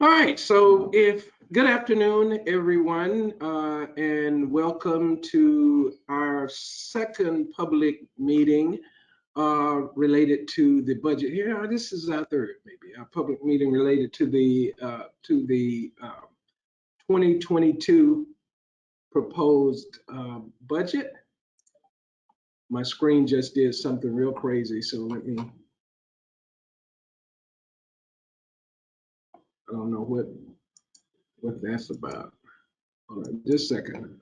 All right, so good afternoon, everyone, and welcome to our second public meeting related to the budget. Here, this is our third, maybe, our public meeting related to the 2022 proposed budget. My screen just did something real crazy, so let me. I don't know what that's about. Hold on just a second.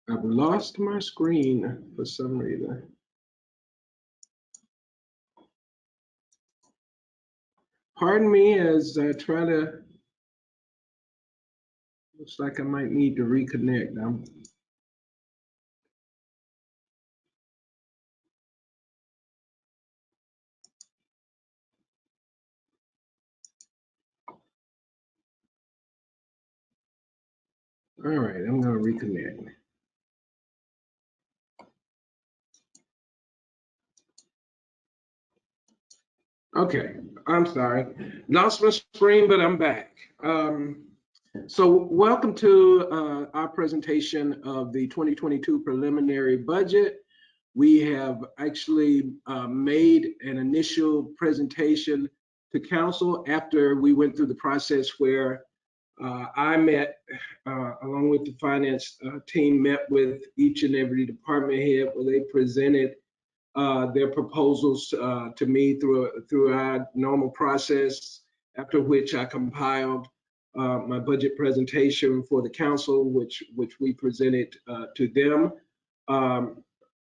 I've lost my screen for some reason. Pardon me as I try to, looks like I might need to reconnect. All right, I'm gonna reconnect. Okay, I'm sorry. Lost my screen, but I'm back. So welcome to our presentation of the 2022 preliminary budget. We have actually made an initial presentation to council after we went through the process where I met, along with the finance team, met with each and every department head where they presented their proposals to me through our normal process, after which I compiled my budget presentation for the council, which we presented to them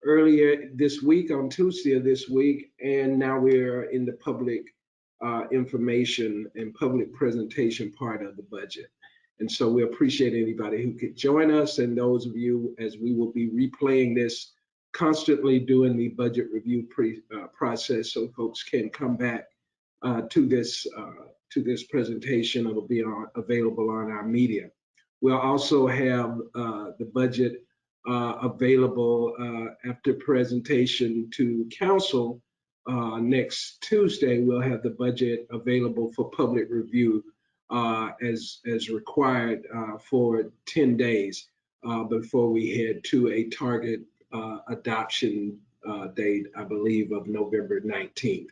earlier this week, on Tuesday of this week, and now we're in the public information and public presentation part of the budget. And so we appreciate anybody who could join us, and those of you, as we will be replaying this constantly doing the budget review process, so folks can come back to this presentation. It'll be available on our media. We'll also have the budget available after presentation to council next Tuesday. We'll have the budget available for public review as required for 10 days before we head to a target adoption date, I believe, of November 19th.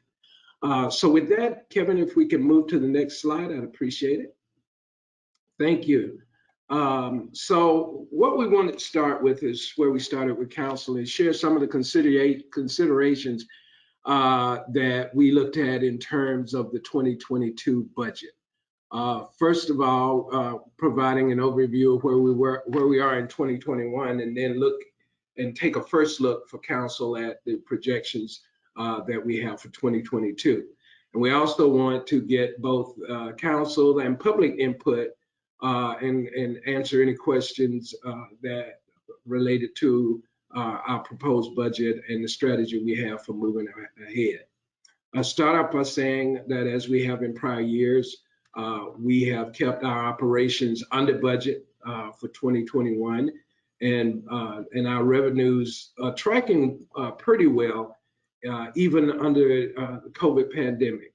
So with that, Kevin, if we can move to the next slide, I'd appreciate it. Thank you. So what we want to start with is where we started with council, and share some of the considerations that we looked at in terms of the 2022 budget. First of all, providing an overview of where we are in 2021, and then take a first look for council at the projections that we have for 2022. And we also want to get both council and public input and answer any questions that related to our proposed budget and the strategy we have for moving ahead. I'll start off by saying that, as we have in prior years, we have kept our operations under budget for 2021, and our revenues are tracking pretty well, even under the COVID pandemic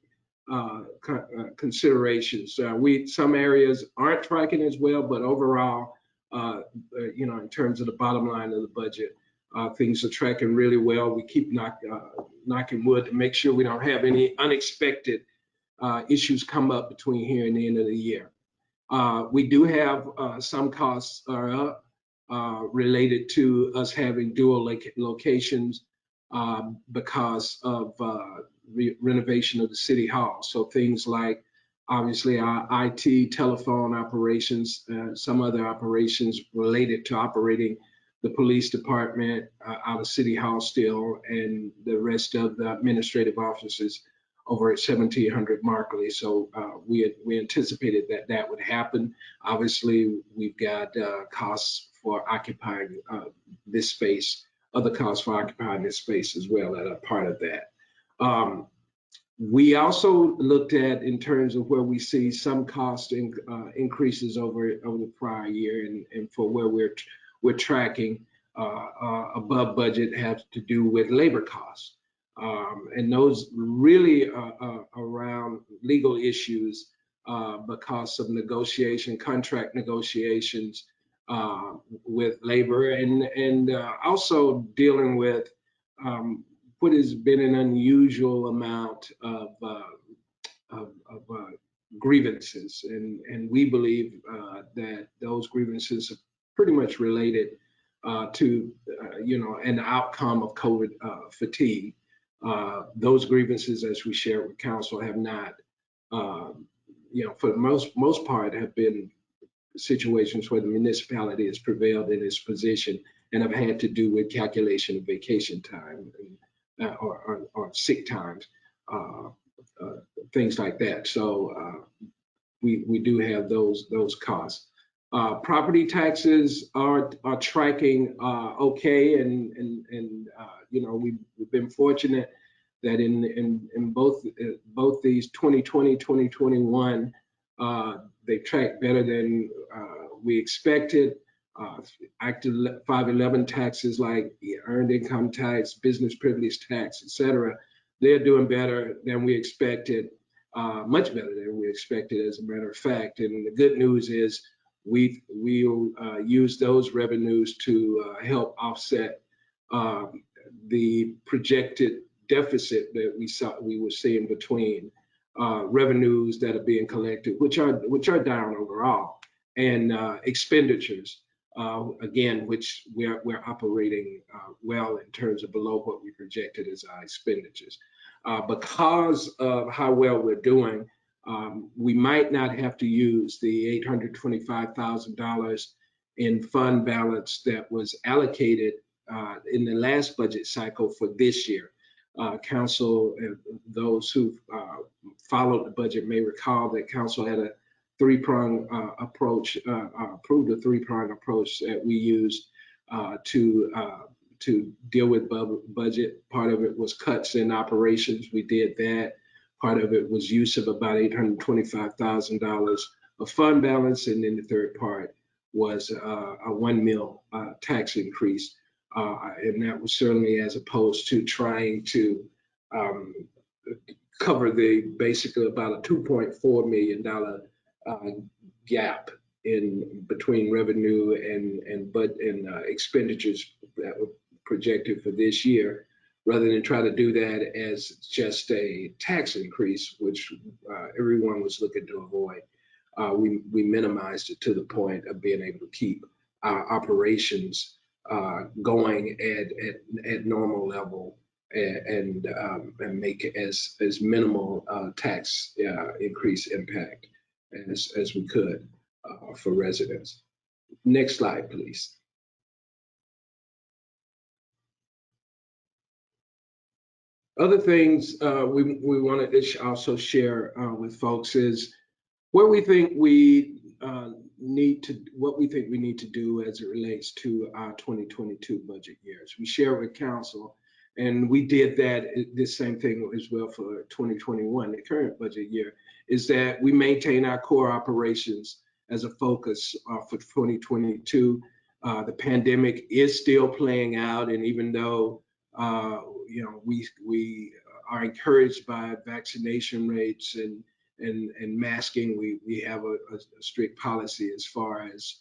considerations. Some areas aren't tracking as well, but overall, in terms of the bottom line of the budget, things are tracking really well. We keep knocking wood to make sure we don't have any unexpected issues come up between here and the end of the year. We do have some costs are up related to us having dual locations because of renovation of the city hall. So things like, obviously, our IT, telephone operations, some other operations related to operating the police department out of City Hall still, and the rest of the administrative offices over at 1700 Markley. So we anticipated that would happen. Obviously, we've got costs for occupying this space, other costs for occupying this space as well that are part of that. We also looked at, in terms of where we see some cost increases over the prior year, and for where we're tracking, above budget have to do with labor costs. And those really are around legal issues because of contract negotiations with labor, and also dealing with what has been an unusual amount of grievances, and we believe that those grievances are pretty much related to an outcome of COVID fatigue. Those grievances, as we shared with council, have not, for the most part, have been situations where the municipality has prevailed in its position and have had to do with calculation of vacation time and, or sick times. Things like that. So we do have those costs. Property taxes are tracking okay, and we've been fortunate that in both these 2020, 2021, they tracked better than we expected. Active 511 taxes like earned income tax, business privilege tax, etc. They're doing better than we expected, much better than we expected, as a matter of fact. And the good news is we'll use those revenues to help offset the projected deficit that we were seeing between revenues that are being collected, which are down overall, and expenditures. Again, which we're operating well in terms of below what we projected as our expenditures. Because of how well we're doing, we might not have to use the $825,000 in fund balance that was allocated in the last budget cycle for this year. Council, those who followed the budget may recall that council had a three-pronged approach, approved a three-pronged approach that we used to deal with budget. Part of it was cuts in operations. We did that. Part of it was use of about $825,000 of fund balance. And then the third part was a $1 mil tax increase. And that was certainly as opposed to trying to cover the basically about a $2.4 million gap in between revenue and expenditures that were projected for this year, rather than try to do that as just a tax increase, which everyone was looking to avoid. We minimized it to the point of being able to keep our operations going at normal level and make as minimal tax increase impact as we could for residents. Next slide, please. Other things we wanted to also share with folks is where we think we need to do as it relates to our 2022 budget years. We share with council, and we did that, the same thing as well for 2021, the current budget year, is that we maintain our core operations as a focus for 2022. The pandemic is still playing out, and even though we are encouraged by vaccination rates and masking, we have a strict policy as far as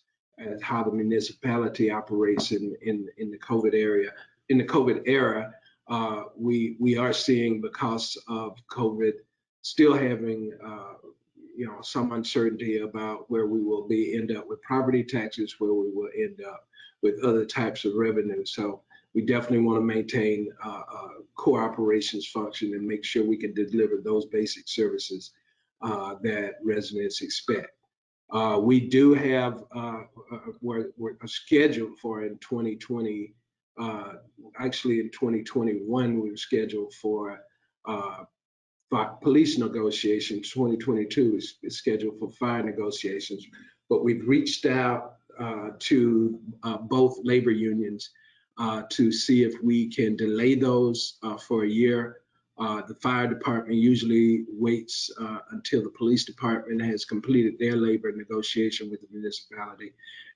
how the municipality operates in the COVID era. We are seeing, because of COVID, still having some uncertainty about where we will end up with property taxes, where we will end up with other types of revenue. So we definitely want to maintain core operations function and make sure we can deliver those basic services that residents expect. We do have we're scheduled for in 2020. Actually, in 2021, we were scheduled for police negotiations. 2022 is scheduled for fire negotiations, but we've reached out to both labor unions to see if we can delay those for a year. The fire department usually waits until the police department has completed their labor negotiation with the municipality.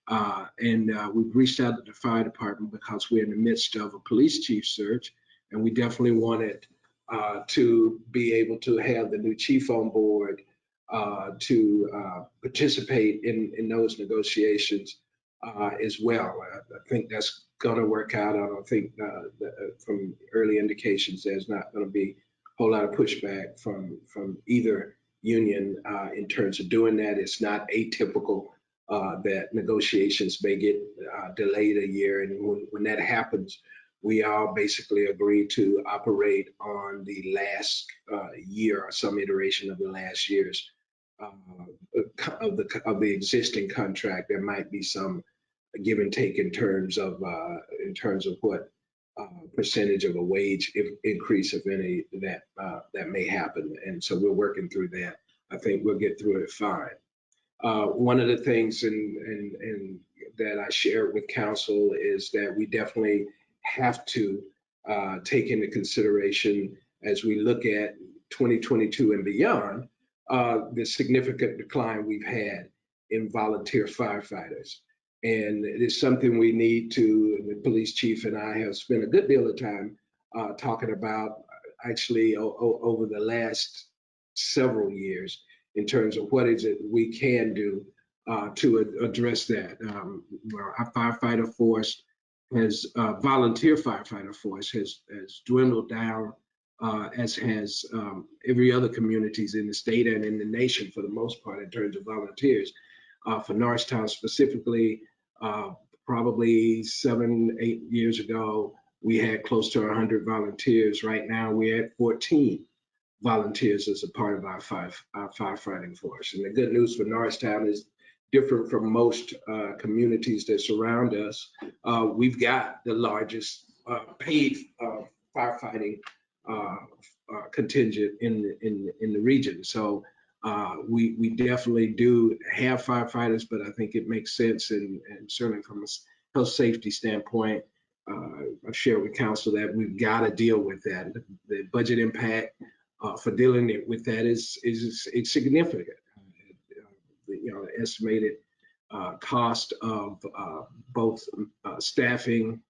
We've reached out to the fire department because we're in the midst of a police chief search, and we definitely wanted to be able to have the new chief on board to participate in those negotiations as well. I think that's going to work out. I don't think from early indications there's not going to be a whole lot of pushback from either union in terms of doing that. It's not atypical that negotiations may get delayed a year, and when that happens, we all basically agree to operate on the last year or some iteration of the last year's of the existing contract. There might be some give and take in terms of what percentage of a wage increase, if any, that may happen. And so we're working through that. I think we'll get through it fine. One of the things and that I shared with council is that we definitely have to take into consideration as we look at 2022 and beyond, the significant decline we've had in volunteer firefighters. And it is something we need to, the police chief and I have spent a good deal of time talking about actually over the last several years in terms of what is it we can do to address that. Well, our firefighter force has, volunteer firefighter force has dwindled down as has every other communities in the state and in the nation for the most part in terms of volunteers. For Norristown specifically, probably 7-8 years ago, we had close to 100 volunteers. Right now, we're at 14 volunteers as a part of our firefighting force. And the good news for Norristown is different from most communities that surround us. We've got the largest paid firefighting contingent in the region. So we definitely do have firefighters, but I think it makes sense, and certainly from a health safety standpoint, I've shared with council that we've got to deal with that. The budget impact for dealing with that is significant. The estimated cost of both staffing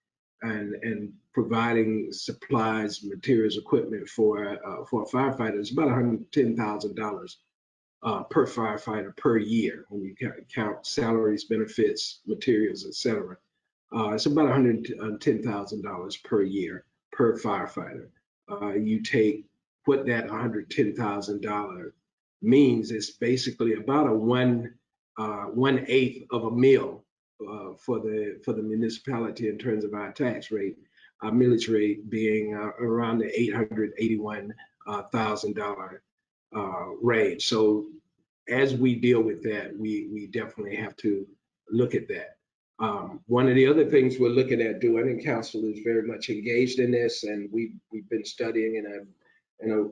and providing supplies, materials, equipment for a firefighter is about $110,000 per firefighter per year. When you count salaries, benefits, materials, etc., it's about $110,000 per year per firefighter. You take what that $110,000 means, it's basically about a 1/8 of a meal for the municipality in terms of our tax rate, our millage rate being around the $881,000 range. So as we deal with that, we definitely have to look at that. One of the other things we're looking at doing, and council is very much engaged in this, and we've been studying and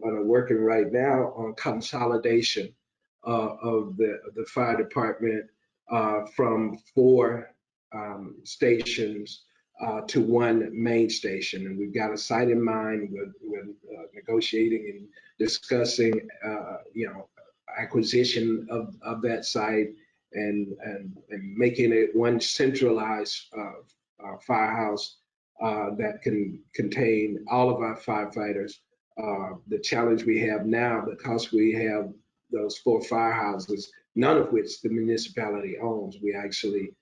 are working right now on consolidation of the fire department from 4 stations to 1 main station. And we've got a site in mind. We're negotiating and discussing, acquisition of that site and making it one centralized firehouse that can contain all of our firefighters. The challenge we have now, because we have those 4 firehouses, none of which the municipality owns, we actually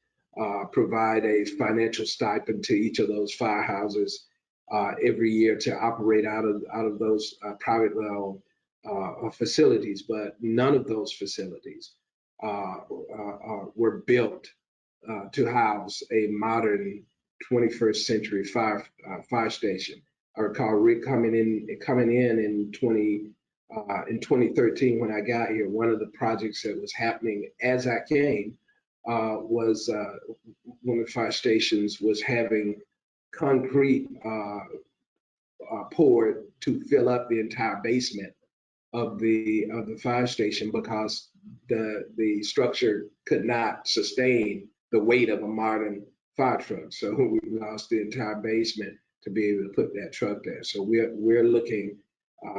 provide a financial stipend to each of those firehouses every year to operate out of those privately owned facilities. But none of those facilities were built to house a modern 21st century fire station. I recall coming in in 2013 when I got here. One of the projects that was happening as I came was one of the fire stations was having concrete poured to fill up the entire basement of the fire station because the structure could not sustain the weight of a modern fire truck. So we lost the entire basement to be able to put that truck there. So we're looking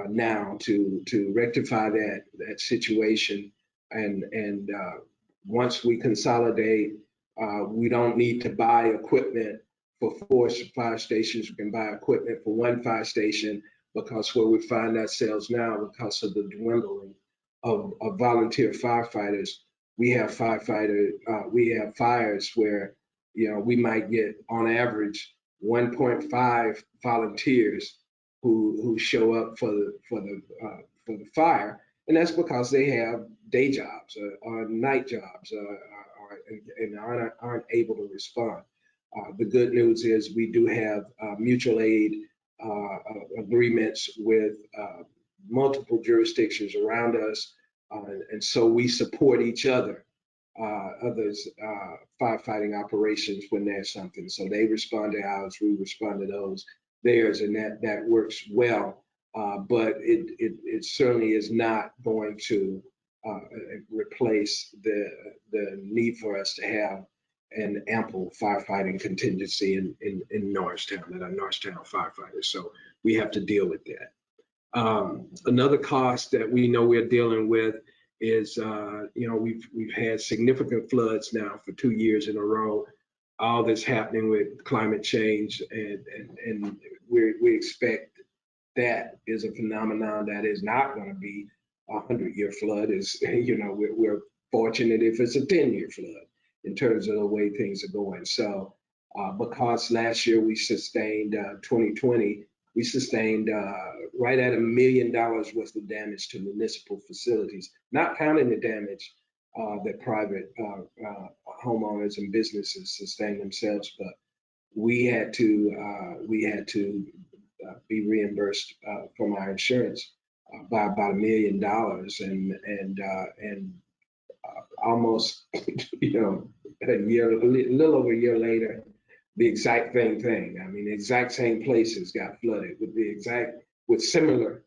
now to rectify that situation, and once we consolidate We don't need to buy equipment for 4 fire stations. We can buy equipment for 1 fire station, because where we find ourselves now, because of the dwindling of volunteer firefighters, we have fires where, we might get on average 1.5 volunteers who show up for the fire, and that's because they have day jobs or night jobs and aren't able to respond. The good news is we do have mutual aid agreements with multiple jurisdictions around us, and so we support each other, others' firefighting operations when there's something. So they respond to ours, we respond to theirs, and that works well. But it certainly is not going to replace the need for us to have an ample firefighting contingency in Norristown, that are Norristown firefighters. So we have to deal with that. Another cost that we know we're dealing with is, we've had significant floods now for 2 years in a row. All this happening with climate change, and we expect that is a phenomenon that is not going to be a 100-year flood. We're fortunate if it's a 10-year flood in terms of the way things are going. So because last year we sustained 2020, we sustained right at $1 million worth of damage to municipal facilities, not counting the damage that private homeowners and businesses sustain themselves. But we had to be reimbursed from our insurance by about $1 million, and almost a little over a year later, the exact same thing. I mean, the exact same places got flooded with similar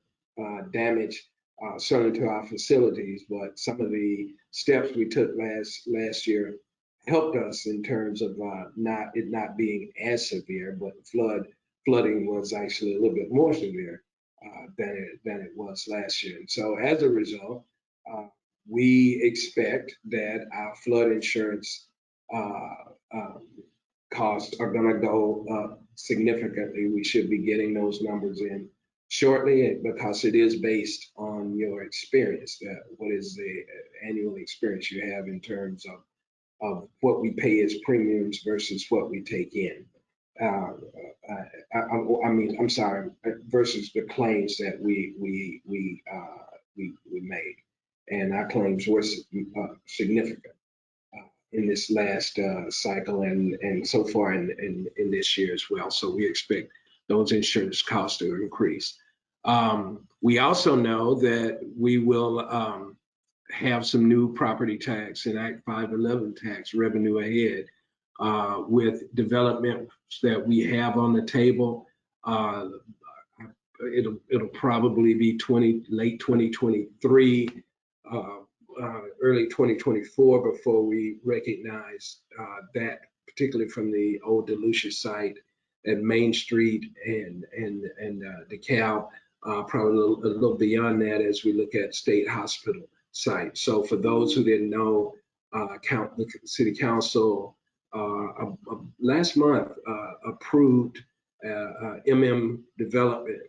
damage, certainly to our facilities. But some of the steps we took last year helped us in terms of not being as severe, but flooding was actually a little bit more severe than it was last year. And so as a result, we expect that our flood insurance costs are going to go up significantly. We should be getting those numbers in shortly, because it is based on your experience. What is the annual experience you have in terms of what we pay as premiums versus what we take in? I'm sorry, versus the claims that we made, and our claims were significant in this last cycle, and so far in this year as well. So we expect those insurance costs to increase. We also know that we will have some new property tax and Act 511 tax revenue ahead with developments that we have on the table. It'll probably be late 2023, early 2024 before we recognize that, particularly from the old DeLucia site at Main Street and DeKalb, probably a little beyond that as we look at State Hospital site. So for those who didn't know, the City Council last month approved Development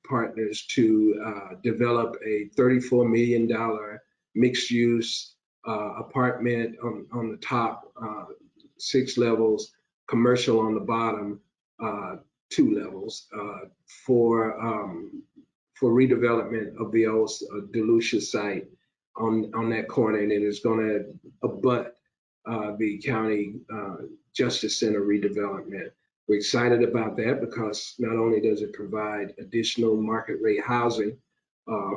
Partners to develop a $34 million mixed-use apartment on the top, 6 levels, commercial on the bottom, 2 levels, for redevelopment of the old DeLucia site on that corner, and it is going to abut the county justice center redevelopment. We're excited about that because not only does it provide additional market rate housing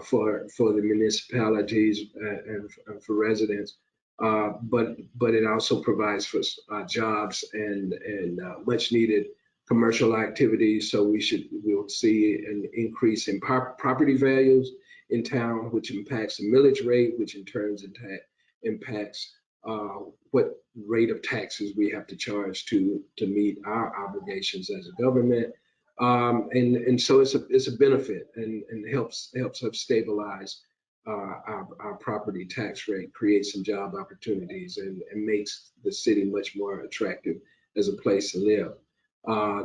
for the municipalities and for residents, but it also provides for jobs and much needed commercial activities. So we'll see an increase in property values in town, which impacts the millage rate, which in turn impacts what rate of taxes we have to charge to meet our obligations as a government. And so it's a benefit, and helps us stabilize our property tax rate, creates some job opportunities, and makes the city much more attractive as a place to live.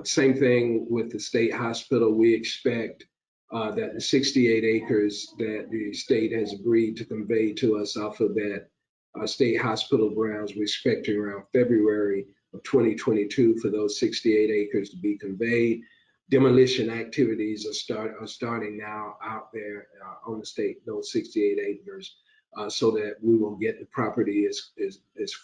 Same thing with the state hospital. We expect that the 68 acres that the state has agreed to convey to us off of that state hospital grounds, we're expecting around February of 2022 for those 68 acres to be conveyed. Demolition activities are starting now out there on the state, those 68 acres, so that we will get the property as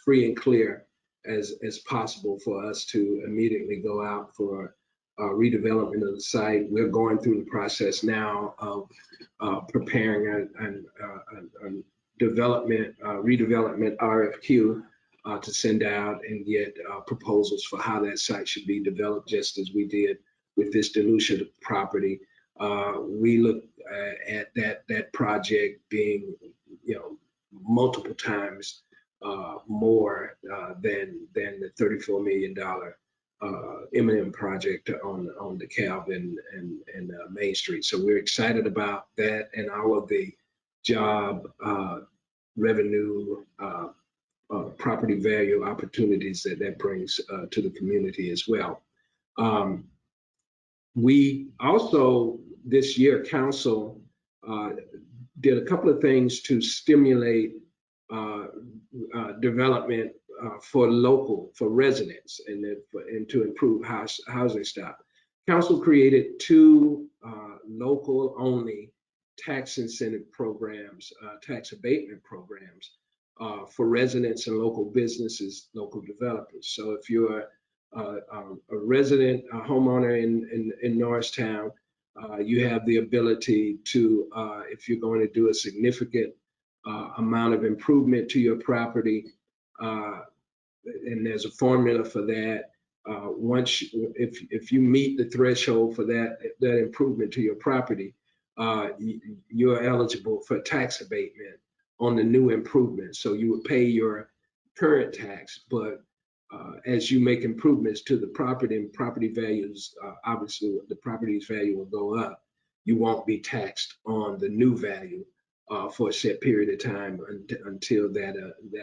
free and clear as possible for us to immediately go out for redevelopment of the site. We're going through the process now of preparing a redevelopment RFQ to send out and get proposals for how that site should be developed, just as we did with this dilution property. We look at that project being, multiple times more than the $34 million M&M project on the Calvin and Main Street. So we're excited about that and all of the job revenue, property value opportunities that brings to the community as well. We also, this year, council did a couple of things to stimulate development for residents and to improve housing stock. Council created two local only tax incentive programs, tax abatement programs for residents and local businesses, local developers. So if you're a resident, a homeowner in Norristown, you have the ability to, if you're going to do a significant amount of improvement to your property, and there's a formula for that. If you meet the threshold for that improvement to your property, you're eligible for tax abatement on the new improvements. So you would pay your current tax, but as you make improvements to the property and property values, obviously the property's value will go up. You won't be taxed on the new value for a set period of time until that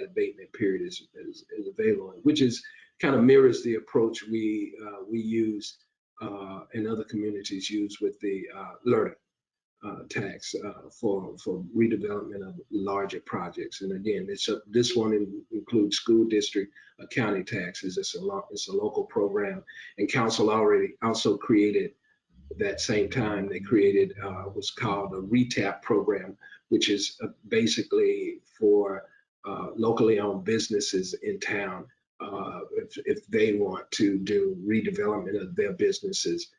abatement period is available, which is kind of mirrors the approach we use and other communities use with the LERTA tax for redevelopment of larger projects. And again, this one includes school district county taxes. It's a local program, and council already also created that same time. They created what's called a RETAP program, which is basically for locally owned businesses in town. If they want to do redevelopment of their businesses,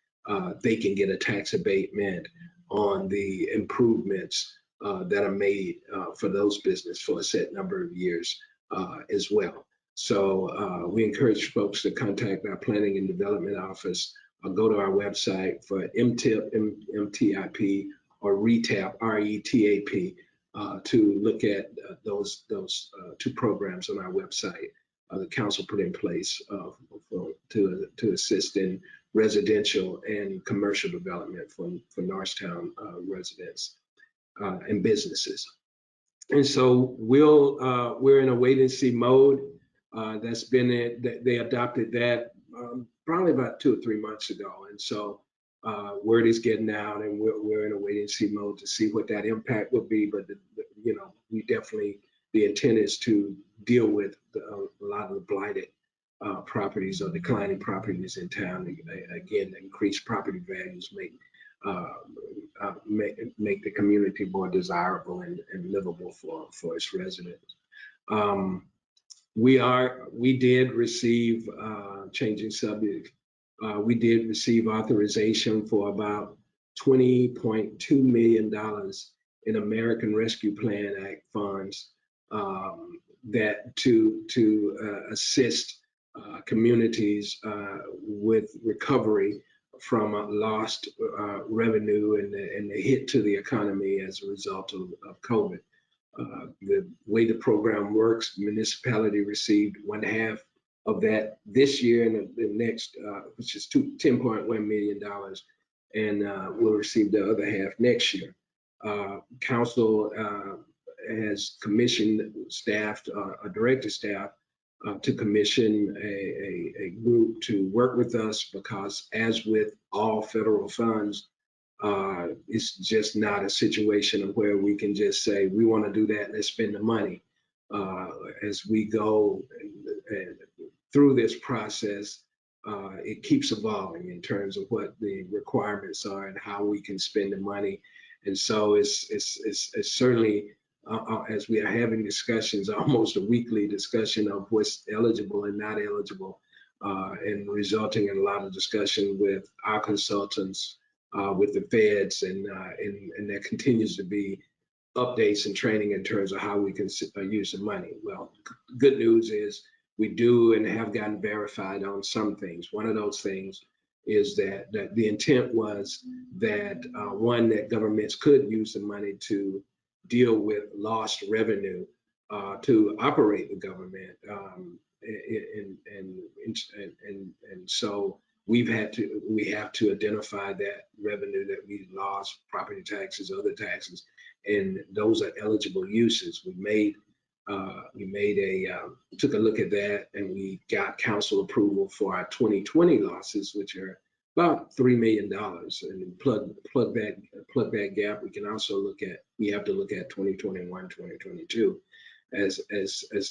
they can get a tax abatement on the improvements that are made for those businesses for a set number of years as well. So we encourage folks to contact our planning and development office or go to our website for MTIP, MTIP, or RETAP, RETAP, to look at those two programs on our website. The council put in place to assist in residential and commercial development for Norristown residents and businesses. And so we're in a wait and see mode. That's been it. They adopted that probably about 2 or 3 months ago. And so word is getting out, and we're in a wait and see mode to see what that impact will be. But we definitely, the intent is to deal with a lot of the blighted properties or declining properties in town. Again, increase property values, make the community more desirable and livable for its residents. We did receive, changing subject, we did receive authorization for about $20.2 million in American Rescue Plan Act funds that to assist communities with recovery from lost revenue and the hit to the economy as a result of COVID. The way the program works, the municipality received 1/2 of that this year, and the next, which is $10.1 million, and we'll receive the other half next year. Council has commissioned staff, directed staff to commission a group to work with us, because as with all federal funds, it's just not a situation of where we can just say, we want to do that, let's spend the money. As we go and through this process, it keeps evolving in terms of what the requirements are and how we can spend the money. And so it's certainly, as we are having discussions, almost a weekly discussion of what's eligible and not eligible, and resulting in a lot of discussion with our consultants, with the feds, and there continues to be updates and training in terms of how we can use the money. Well, good news is we do and have gotten verified on some things. One of those things is that the intent was that one, that governments could use the money to deal with lost revenue to operate the government, and so we have to identify that revenue that we lost, property taxes, other taxes, and those are eligible uses. We took a look at that, and we got council approval for our 2020 losses, which are about $3 million, and plug that gap. We can also we have to look at 2021, 2022 as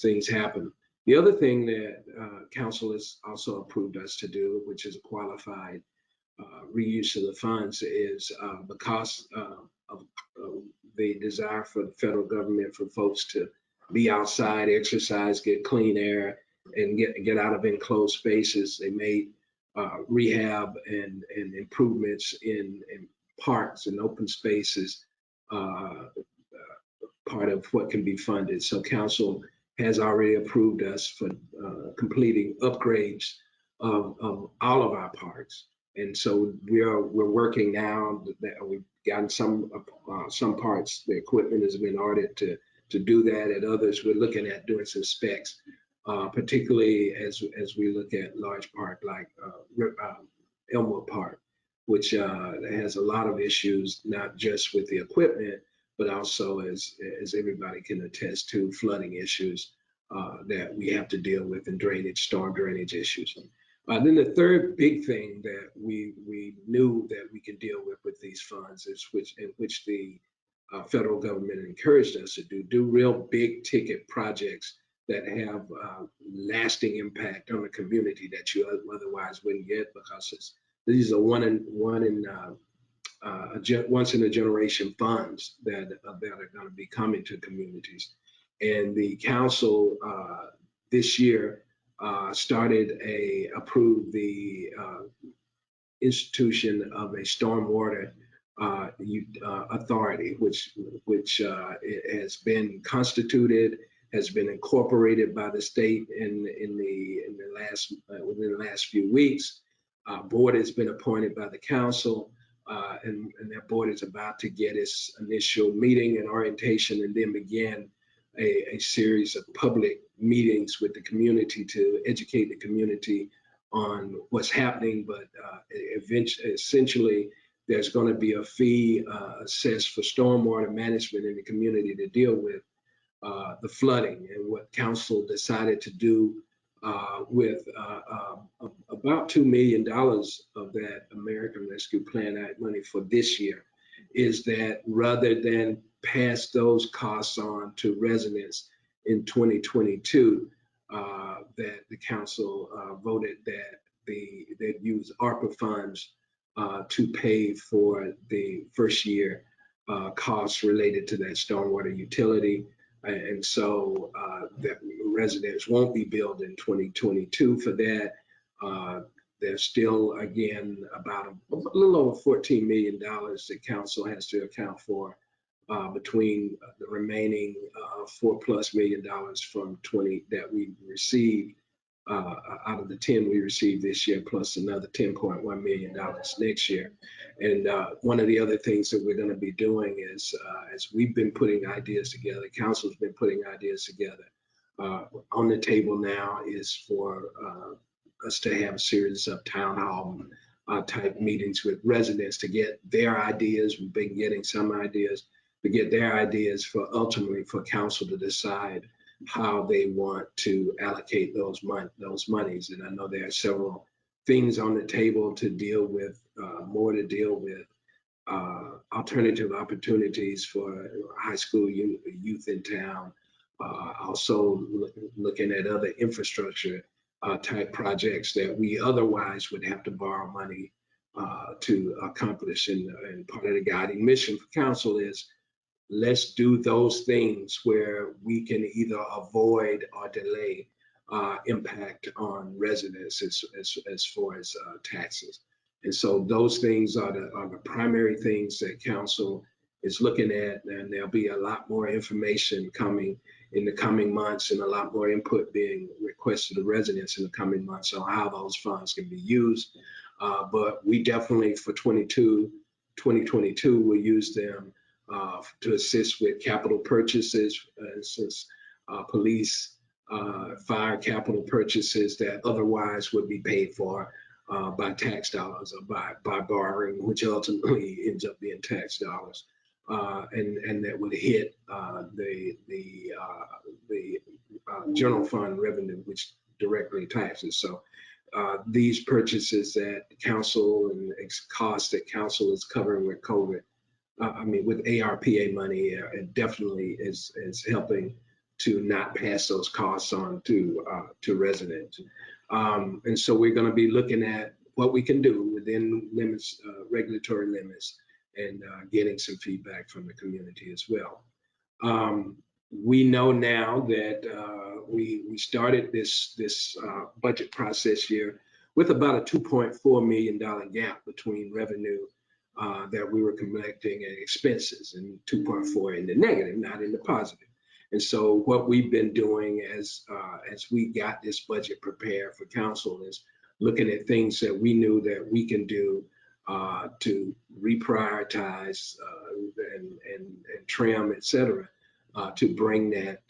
things happen. The other thing that council has also approved us to do, which is a qualified reuse of the funds, is because of the desire for the federal government for folks to be outside, exercise, get clean air, and get out of enclosed spaces. They made rehab and improvements in parks and open spaces part of what can be funded. So council has already approved us for completing upgrades of all of our parks. And so we're working now that we've gotten some parts, the equipment has been ordered to do that. At others, we're looking at doing some specs, particularly as we look at large park like Elmwood Park, which has a lot of issues, not just with the equipment, but also, as everybody can attest to, flooding issues that we have to deal with, and storm drainage issues. Then the third big thing that we knew that we can deal with these funds is which the federal government encouraged us to do real big ticket projects that have lasting impact on the community that you otherwise wouldn't get, because these are once in a generation funds that are going to be coming to communities. And the council this year approved the institution of a stormwater authority, which it has been constituted, has been incorporated by the state within the last few weeks. Board has been appointed by the council, and that board is about to get its initial meeting and orientation, and then begin a series of public meetings with the community to educate the community on what's happening. But essentially, there's going to be a fee assessed for stormwater management in the community to deal with the flooding. And what council decided to do with about $2 million of that American Rescue Plan Act money for this year is that rather than pass those costs on to residents in 2022, that the council voted that they'd use ARPA funds to pay for the first year costs related to that stormwater utility. And so that residents won't be billed in 2022 for that. There's still, again, about a little over $14 million that council has to account for between the remaining $4+ million from 20 that we received out of the 10 we received this year, plus another $10.1 million next year. And one of the other things that we're going to be doing is, as we've been putting ideas together, council's been putting ideas together, on the table now is for us to have a series of town hall type meetings with residents to get their ideas. We've been getting some ideas, to get their ideas for ultimately for council to decide how they want to allocate those monies. And I know there are several things on the table to deal with, more to deal with. Alternative opportunities for high school youth in town. Also looking at other infrastructure type projects that we otherwise would have to borrow money to accomplish. And part of the guiding mission for council is let's do those things where we can either avoid or delay impact on residents as far as taxes. And so those things are the primary things that council is looking at, and there'll be a lot more information coming in the coming months and a lot more input being requested of residents in the coming months on how those funds can be used. But we definitely for 2022 will use them to assist with capital purchases, since police, fire capital purchases that otherwise would be paid for by tax dollars or by borrowing, which ultimately ends up being tax dollars, and that would hit the general fund revenue, which directly taxes. So these purchases that council and costs that council is covering with COVID, with ARPA money, it definitely is helping to not pass those costs on to residents. And so we're going to be looking at what we can do within limits, regulatory limits, and getting some feedback from the community as well. We know now that we started this budget process here with about a $2.4 million gap between revenue that we were collecting and expenses, and 2.4 in the negative, not in the positive. And so what we've been doing as we got this budget prepared for council is looking at things that we knew that we can do to reprioritize and trim, et cetera, to bring that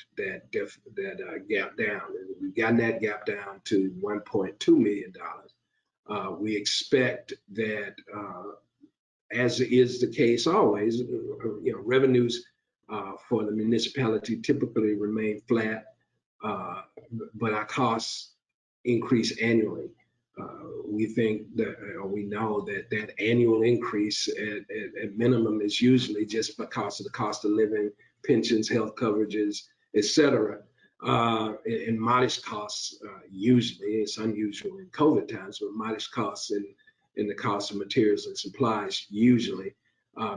gap down. And we've gotten that gap down to $1.2 million. We expect that, as is the case always, revenues for the municipality typically remain flat, but our costs increase annually. We think that, or we know that annual increase at minimum is usually just because of the cost of living, pensions, health coverages, et cetera. And modest costs, usually, it's unusual in COVID times, but modest costs in the cost of materials and supplies usually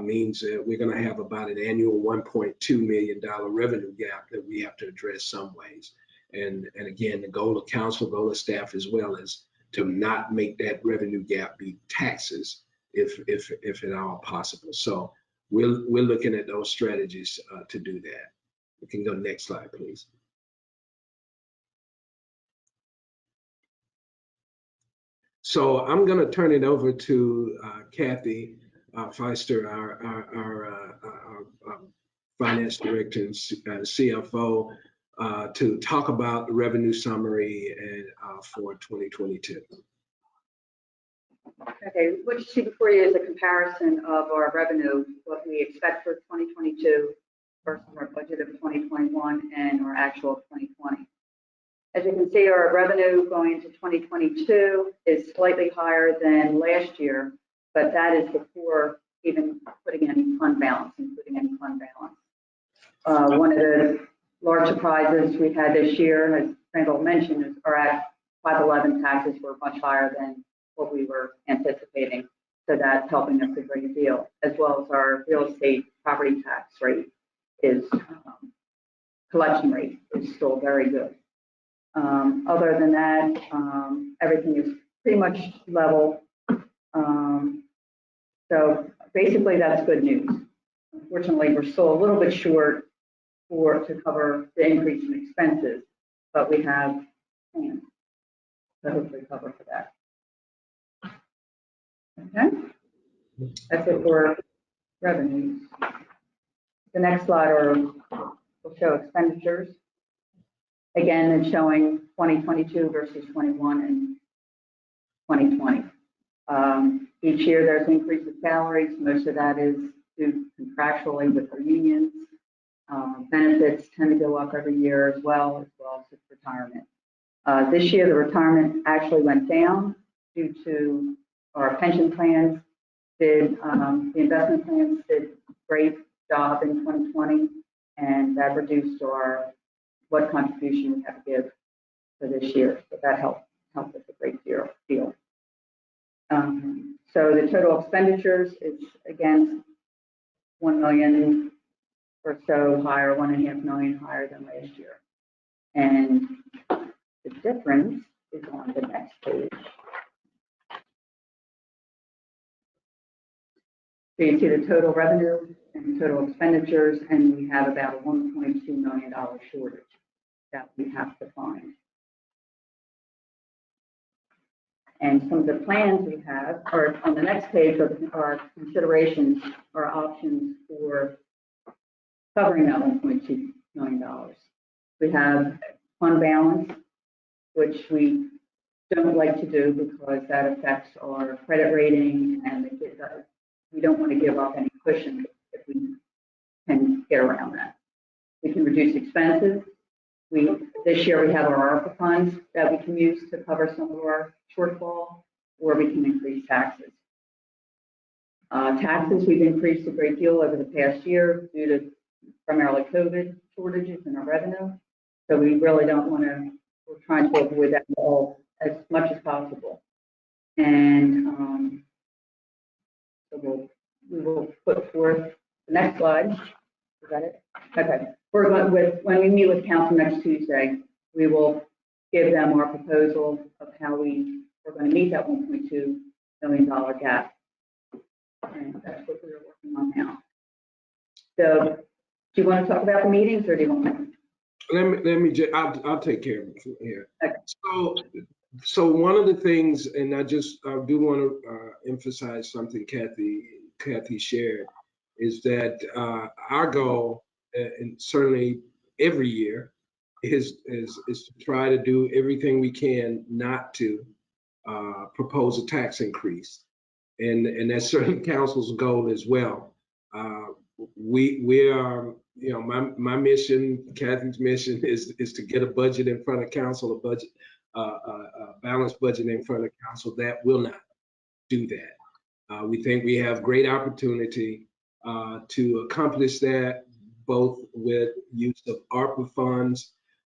means that we're going to have about an annual $1.2 million revenue gap that we have to address some ways. And again, the goal of council, goal of staff as well, is to not make that revenue gap be taxes, if at all possible. So we're looking at those strategies to do that. We can go next slide, please. So I'm going to turn it over to Kathy Feister, our finance director and CFO, to talk about the revenue summary and for 2022. Okay, what you see before you is a comparison of our revenue, what we expect for 2022 versus our budget of 2021 and our actual 2020. As you can see, our revenue going into 2022 is slightly higher than last year, but that is before even putting any fund balance, including any fund balance. One of the large surprises we had this year, as Randall mentioned, is our Act 511 taxes were much higher than what we were anticipating. So that's helping us a great deal, as well as our real estate property tax rate is, collection rate is still very good. Other than that, everything is pretty much level. So basically that's good news. Unfortunately, we're still a little bit short to cover the increase in expenses, but we have plans to hopefully cover for that. Okay, that's it for revenues. The next slide will show expenditures. Again, it's showing 2022 versus 21 and 2020. Each year there's increase of salaries. Most of that is do contractually with our unions. Benefits tend to go up every year as well as retirement. This year, the retirement actually went down due to our pension plans. The investment plans did a great job in 2020, and that reduced what contribution we have to give for this year. So that helped us a great deal. So the total expenditures is again 1 million or so higher, 1.5 million higher than last year. And the difference is on the next page. So you see the total revenue and total expenditures, and we have about a $1.2 million shortage that we have to find. And some of the plans we have, or on the next page, are considerations or options for covering that $1.2 million. We have fund balance, which we don't like to do because that affects our credit rating, and we don't want to give up any cushion if we can get around that. We can reduce expenses. This year we have our ARPA funds that we can use to cover some of our shortfall, or we can increase taxes. Taxes we've increased a great deal over the past year due to primarily COVID shortages in our revenue. So we really don't want to, we're trying to avoid that all as much as possible. And so we will put forth the next slide. Is that it? Okay. When we meet with council next Tuesday, we will give them our proposal of how we're going to meet that $1.2 million gap. And that's what we're working on now. So do you want to talk about the meetings, or do you want to? I'll take care of it from here. Okay. So one of the things, and I do want to emphasize something Kathy shared, is that our goal, and certainly every year, is to try to do everything we can not to propose a tax increase, and that's certainly council's goal as well. We are, my mission, Kathy's mission is to get a budget in front of council, a balanced budget in front of council. That will not do that. We think we have great opportunity to accomplish that, both with use of ARPA funds,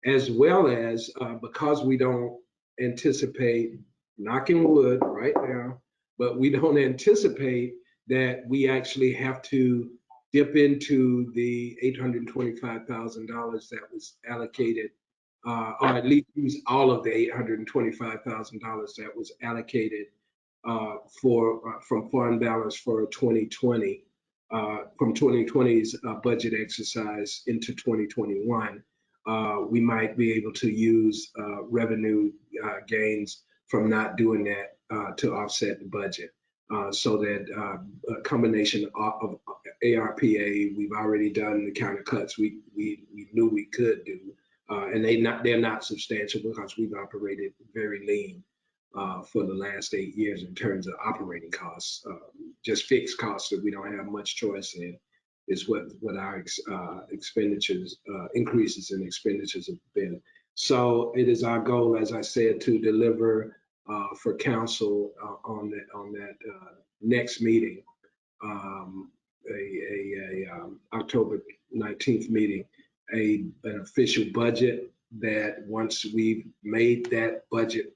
as well as because we don't anticipate, knocking wood right now, but we don't anticipate that we actually have to dip into the $825,000 that was allocated, or at least use all of the $825,000 that was allocated from fund balance for 2020, from 2020's budget exercise into 2021. We might be able to use revenue gains from not doing that to offset the budget. So that a combination of ARPA, we've already done the kind of cuts we knew we could do, and they're not substantial because we've operated very lean for the last 8 years in terms of operating costs. Just fixed costs that we don't have much choice in is what our expenditures, increases in expenditures have been. So it is our goal, as I said, to deliver for council on that next meeting, October 19th meeting, an official budget that once we've made that budget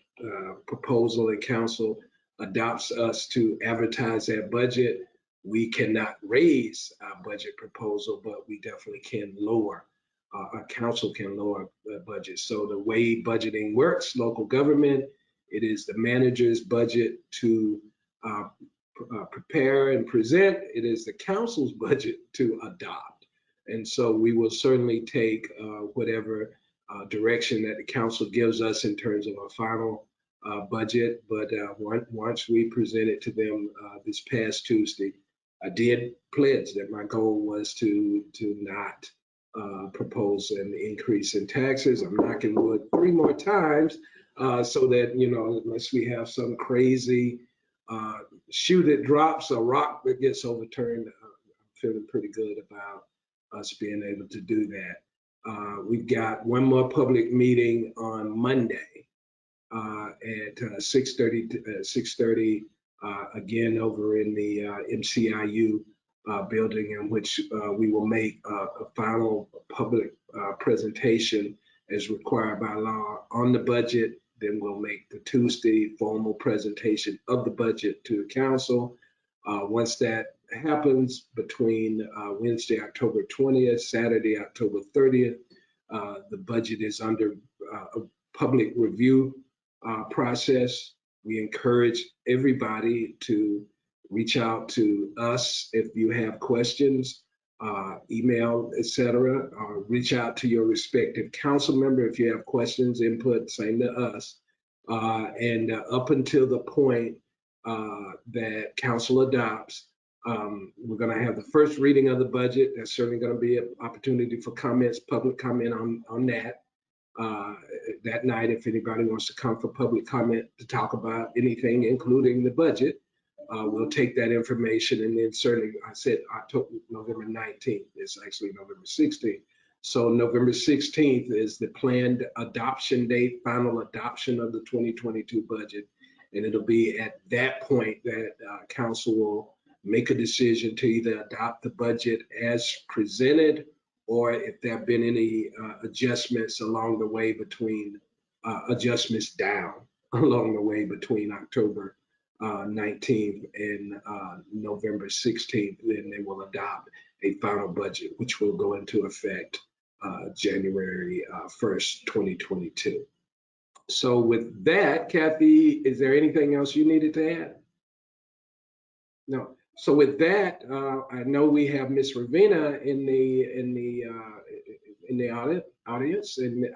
proposal and council adopts us to advertise that budget, we cannot raise our budget proposal, but we definitely can lower, our council can lower the budget. So the way budgeting works, local government, it is the manager's budget to prepare and present. It is the council's budget to adopt. And so we will certainly take whatever direction that the council gives us in terms of our final budget. But once we present it to them this past Tuesday, I did pledge that my goal was to not propose an increase in taxes. I'm knocking wood 3 more times. So that, unless we have some crazy shoe that drops, a rock that gets overturned, I'm feeling pretty good about us being able to do that. We've got one more public meeting on Monday at 6:30 again over in the MCIU building, in which we will make a final public presentation as required by law on the budget. Then we'll make the Tuesday formal presentation of the budget to the council. Once that happens, between Wednesday, October 20th, Saturday, October 30th, the budget is under a public review process. We encourage everybody to reach out to us if you have questions, email, etc. Reach out to your respective council member if you have questions, input, same to us. And up until the point that council adopts, we're going to have the first reading of the budget. There's certainly going to be an opportunity for comments, public comment on that. That night, if anybody wants to come for public comment to talk about anything, including the budget, we'll take that information. And then certainly, I said October, November 19th. It's actually November 16th. So November 16th is the planned adoption date, final adoption of the 2022 budget. And it'll be at that point that council will make a decision to either adopt the budget as presented, or if there have been any adjustments along the way between, adjustments down along the way between October 19th and November 16th, then they will adopt a final budget, which will go into effect January 1st, 2022. So with that, Kathy, is there anything else you needed to add? No. So with that, I know we have Miss Ravina in the audience, and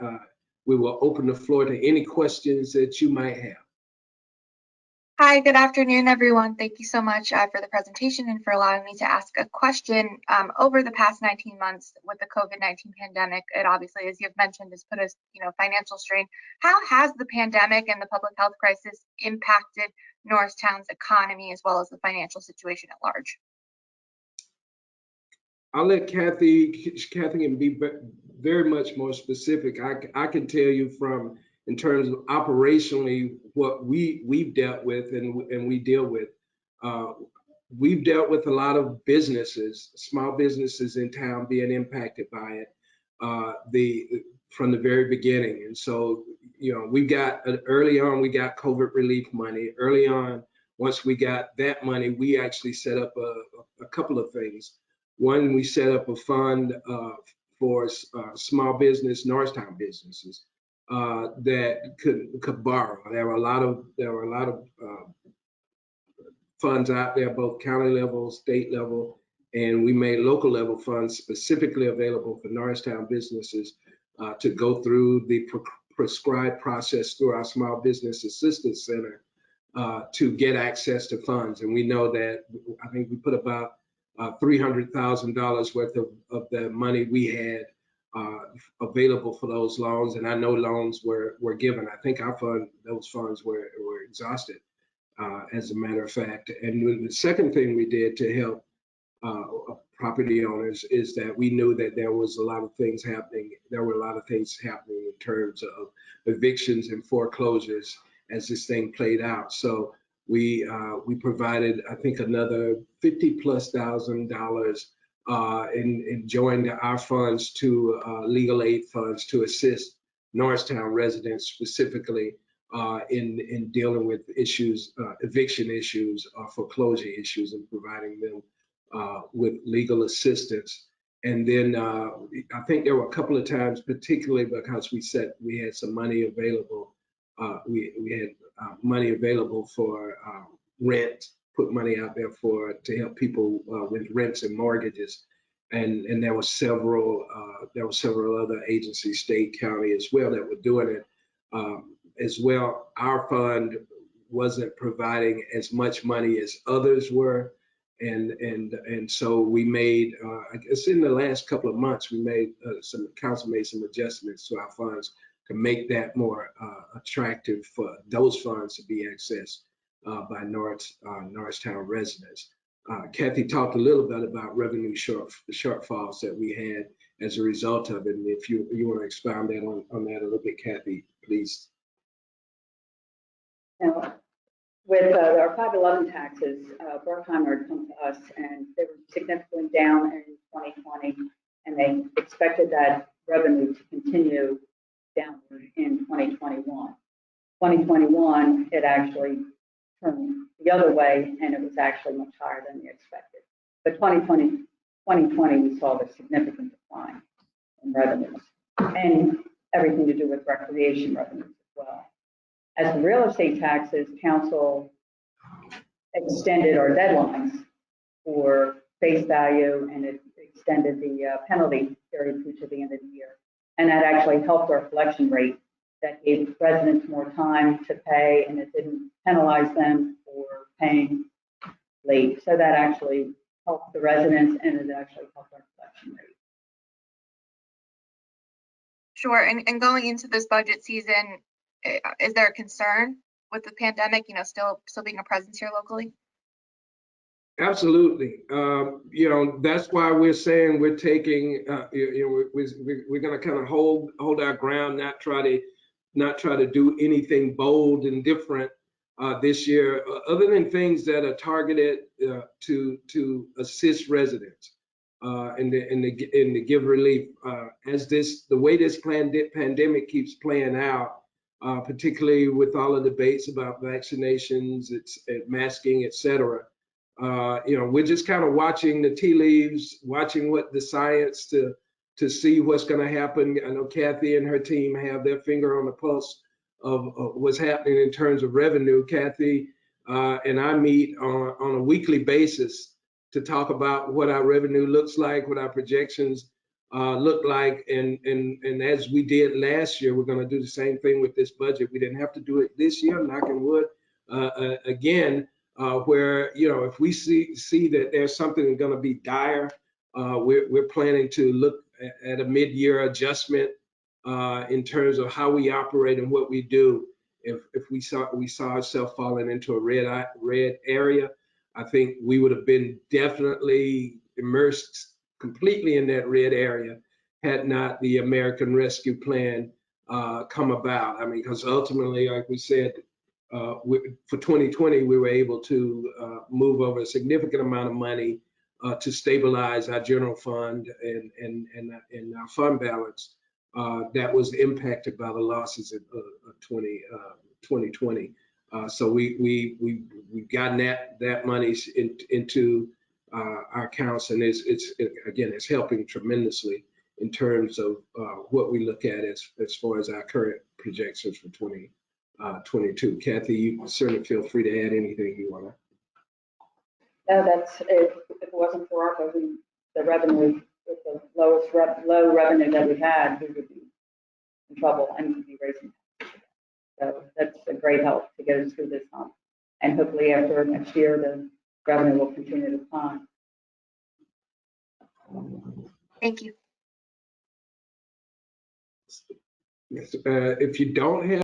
we will open the floor to any questions that you might have. Hi, good afternoon, everyone. Thank you so much for the presentation and for allowing me to ask a question. Over the past 19 months with the COVID-19 pandemic, it obviously, as you've mentioned, has put us, financial strain. How has the pandemic and the public health crisis impacted Norristown's economy as well as the financial situation at large? I'll let Kathy can be very much more specific. I can tell you from, in terms of operationally, what we've dealt with and we deal with. We've dealt with a lot of businesses, small businesses in town being impacted by it from the very beginning. And so, we got early on, we got COVID relief money. Early on, once we got that money, we actually set up a couple of things. One, we set up a fund for small business, Norristown businesses that could borrow. There were a lot of funds out there, both county level, state level, and we made local level funds specifically available for Norristown businesses to go through the prescribed process through our Small Business Assistance Center to get access to funds. And we know that I think we put about $300,000 worth of the money we had available for those loans, and I know loans were given. I think those funds were exhausted, as a matter of fact. And the second thing we did to help property owners is that we knew that there was a lot of things happening. There were a lot of things happening in terms of evictions and foreclosures as this thing played out. So we provided, I think, another $50,000+ and joined our funds to legal aid funds to assist Norristown residents specifically in dealing with issues, eviction issues, foreclosure issues, and providing them with legal assistance. And then I think there were a couple of times, particularly because we had some money available. We had money available for rent, put money out there to help people with rents and mortgages. And there were several other agencies, state, county as well, that were doing it as well. Our fund wasn't providing as much money as others were. And so we made, I guess in the last couple of months, we made council made some adjustments to our funds to make that more attractive for those funds to be accessed by Norristown residents. Kathy talked a little bit about revenue shortfalls that we had as a result of it. And if you want to expound that on that a little bit, Kathy, please. Now, with our 511 taxes, Berkheimer had come to us and they were significantly down in 2020, and they expected that revenue to continue downward in 2021. 2021, it actually turned the other way, and it was actually much higher than we expected. But 2020, we saw the significant decline in revenues, and everything to do with recreation revenues as well. As the real estate taxes, council extended our deadlines for face value, and it extended the penalty period through to the end of the year. And that actually helped our collection rate. That gave residents more time to pay, and it didn't penalize them for paying late. So that actually helped the residents, and it actually helped our collection rate. Sure. And going into this budget season, is there a concern with the pandemic, still being a presence here locally? Absolutely. That's why we're saying we're taking, we're going to kind of hold our ground, not try to do anything bold and different this year, other than things that are targeted to assist residents and to give relief. The way this pandemic keeps playing out, particularly with all the debates about vaccinations, masking, et cetera. We're just kind of watching the tea leaves, watching what the science to see what's going to happen. I know Kathy and her team have their finger on the pulse of what's happening in terms of revenue. Kathy and I meet on a weekly basis to talk about what our revenue looks like, what our projections look like, and as we did last year, we're going to do the same thing with this budget. We didn't have to do it this year, knocking wood, again. Where if we see that there's something going to be dire, we're planning to look at a mid-year adjustment in terms of how we operate and what we do. If we saw ourselves falling into a red area, I think we would have been definitely immersed completely in that red area had not the American Rescue Plan come about. I mean, because ultimately, like we said, for 2020, we were able to move over a significant amount of money to stabilize our general fund and our fund balance that was impacted by the losses of 2020. So we've gotten that money into our accounts, and it's helping tremendously in terms of what we look at as far as our current projections for 2022. Kathy, you certainly feel free to add anything you want to. No, that's if it wasn't for ARPA, the revenue with the low revenue that we had, we would be in trouble and we'd be raising taxes. So that's a great help to get us through this hump. And hopefully after next year, the revenue will continue to climb. Thank you. Yes, if you don't have